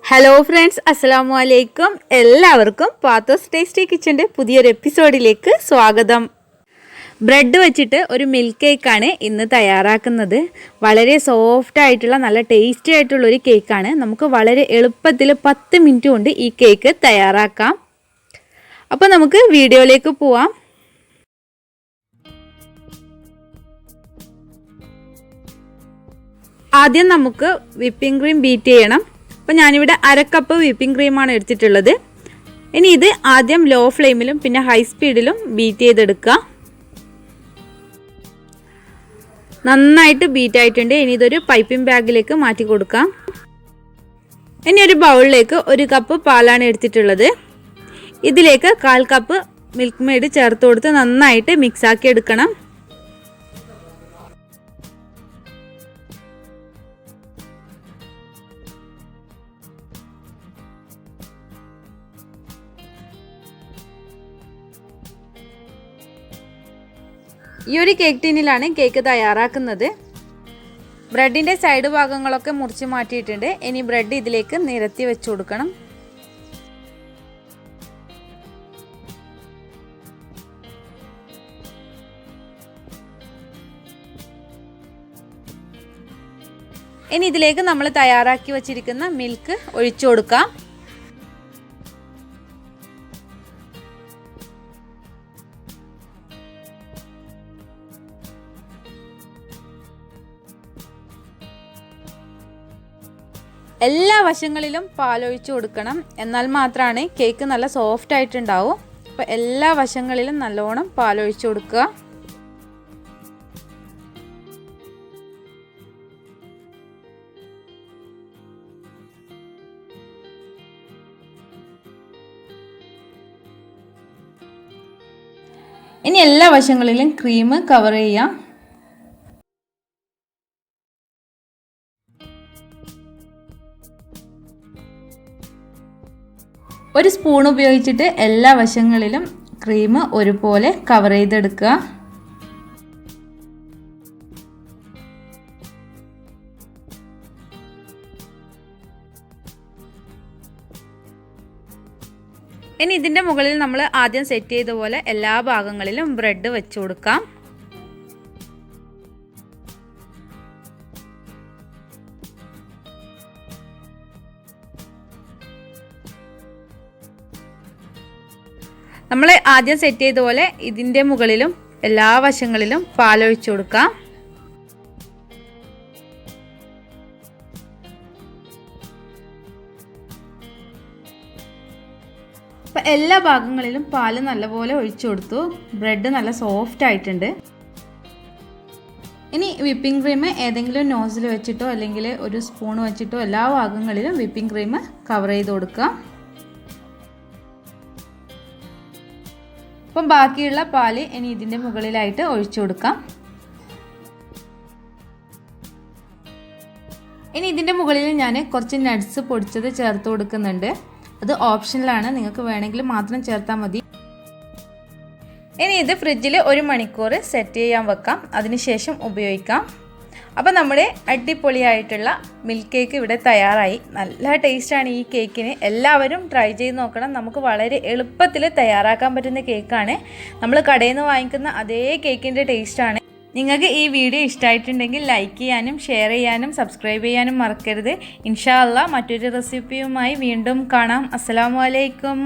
Hello friends, അസ്സലാമു അലൈക്കും. എല്ലാവർക്കും പാത്തോസ് ടേസ്റ്റി കിച്ചൻ്റെ പുതിയൊരു എപ്പിസോഡിലേക്ക് സ്വാഗതം. ബ്രെഡ് വെച്ചിട്ട് ഒരു മിൽക്ക് കേക്കാണ് ഇന്ന് തയ്യാറാക്കുന്നത്. വളരെ സോഫ്റ്റ് ആയിട്ടുള്ള നല്ല ടേസ്റ്റി ആയിട്ടുള്ള ഒരു കേക്കാണ്. നമുക്ക് വളരെ എളുപ്പത്തിൽ 10 മിനിറ്റ് കൊണ്ട് ഈ കേക്ക് തയ്യാറാക്കാം. അപ്പോൾ നമുക്ക് വീഡിയോയിലേക്ക് പോവാം. ആദ്യം നമുക്ക് വിപ്പിംഗ് ക്രീം ബീറ്റ് ചെയ്യണം. അപ്പോൾ ഞാനിവിടെ 1/2 കപ്പ് വിപ്പിംഗ് ക്രീമാണ് എടുത്തിട്ടുള്ളത്. ഇനി ഇത് ആദ്യം ലോ ഫ്ലെയിമിലും പിന്നെ ഹൈ സ്പീഡിലും ബീറ്റ് ചെയ്തെടുക്കുക. നന്നായിട്ട് ബീറ്റ് ആയിട്ടുണ്ട്. ഇനി ഇതൊരു പൈപ്പിംഗ് ബാഗിലേക്ക് മാറ്റി കൊടുക്കാം. ഇനി ഒരു ബൗളിലേക്ക് 1 കപ്പ് പാലാണ് എടുത്തിട്ടുള്ളത്. ഇതിലേക്ക് 1/4 കപ്പ് മിൽക്ക് മെയ്ഡ് ചേർത്ത് കൊടുത്ത് നന്നായിട്ട് മിക്സാക്കി എടുക്കണം. ഈ ഒരു കേക്ക് ടീനിലാണ് കേക്ക് തയ്യാറാക്കുന്നത്. ബ്രെഡിൻ്റെ സൈഡ് ഭാഗങ്ങളൊക്കെ മുറിച്ച് മാറ്റിയിട്ടുണ്ട്. ഇനി ബ്രെഡ് ഇതിലേക്ക് നിരത്തി വെച്ച് കൊടുക്കണം. ഇനി ഇതിലേക്ക് നമ്മൾ തയ്യാറാക്കി വച്ചിരിക്കുന്ന മിൽക്ക് ഒഴിച്ചു കൊടുക്കാം. എല്ലാ വശങ്ങളിലും പാലൊഴിച്ച് കൊടുക്കണം. എന്നാൽ മാത്രമാണ് കേക്ക് നല്ല സോഫ്റ്റ് ആയിട്ടുണ്ടാവും. അപ്പോൾ എല്ലാ വശങ്ങളിലും നല്ലോണം പാലൊഴിച്ച് കൊടുക്കുക. ഇനി എല്ലാ വശങ്ങളിലും ക്രീം കവർ ചെയ്യാം. ഒരു സ്പൂൺ ഉപയോഗിച്ചിട്ട് എല്ലാ വശങ്ങളിലും ക്രീം ഒരുപോലെ കവർ ചെയ്തെടുക്കുക. ഇനി ഇതിൻ്റെ മുകളിൽ നമ്മൾ ആദ്യം സെറ്റ് ചെയ്ത പോലെ എല്ലാ ഭാഗങ്ങളിലും ബ്രെഡ് വെച്ച് കൊടുക്കാം. നമ്മൾ ആദ്യം സെറ്റ് ചെയ്ത പോലെ ഇതിൻ്റെ മുകളിലും എല്ലാ വശങ്ങളിലും പാലൊഴിച്ചു കൊടുക്കാം. അപ്പം എല്ലാ ഭാഗങ്ങളിലും പാല് നല്ലപോലെ ഒഴിച്ചു കൊടുത്തു. ബ്രെഡ് നല്ല സോഫ്റ്റ് ആയിട്ടുണ്ട്. ഇനി വിപ്പിംഗ് ക്രീം ഏതെങ്കിലും നോസിൽ വെച്ചിട്ടോ അല്ലെങ്കിൽ ഒരു സ്പൂൺ വെച്ചിട്ടോ എല്ലാ ഭാഗങ്ങളിലും വിപ്പിംഗ് ക്രീം കവർ ചെയ്ത് കൊടുക്കുക. അപ്പം ബാക്കിയുള്ള പാല് ഇനി ഇതിൻ്റെ മുകളിലായിട്ട് ഒഴിച്ചു കൊടുക്കാം. ഇനി ഇതിൻ്റെ മുകളിൽ ഞാൻ കുറച്ച് നട്ട്സ് പൊടിച്ചത് ചേർത്ത് കൊടുക്കുന്നുണ്ട്. അത് ഓപ്ഷനിലാണ്, നിങ്ങൾക്ക് വേണമെങ്കിൽ മാത്രം ചേർത്താൽ മതി. ഇനി ഇത് ഫ്രിഡ്ജിൽ 1 മണിക്കൂർ സെറ്റ് ചെയ്യാൻ വെക്കാം. അതിനുശേഷം ഉപയോഗിക്കാം. അപ്പോൾ നമ്മുടെ അടിപൊളിയായിട്ടുള്ള മിൽക്ക് കേക്ക് ഇവിടെ തയ്യാറായി. നല്ല ടേസ്റ്റാണ് ഈ കേക്കിന്. എല്ലാവരും ട്രൈ ചെയ്ത് നോക്കണം. നമുക്ക് വളരെ എളുപ്പത്തിൽ തയ്യാറാക്കാൻ പറ്റുന്ന കേക്കാണ്. നമ്മൾ കടയിൽ നിന്ന് വാങ്ങിക്കുന്ന അതേ കേക്കിൻ്റെ ടേസ്റ്റാണ്. നിങ്ങൾക്ക് ഈ വീഡിയോ ഇഷ്ടമായിട്ടുണ്ടെങ്കിൽ ലൈക്ക് ചെയ്യാനും ഷെയർ ചെയ്യാനും സബ്സ്ക്രൈബ് ചെയ്യാനും മറക്കരുത്. ഇൻഷാ അല്ലാഹ് മറ്റൊരു റെസിപ്പിയുമായി വീണ്ടും കാണാം. അസ്സലാമു അലൈക്കും.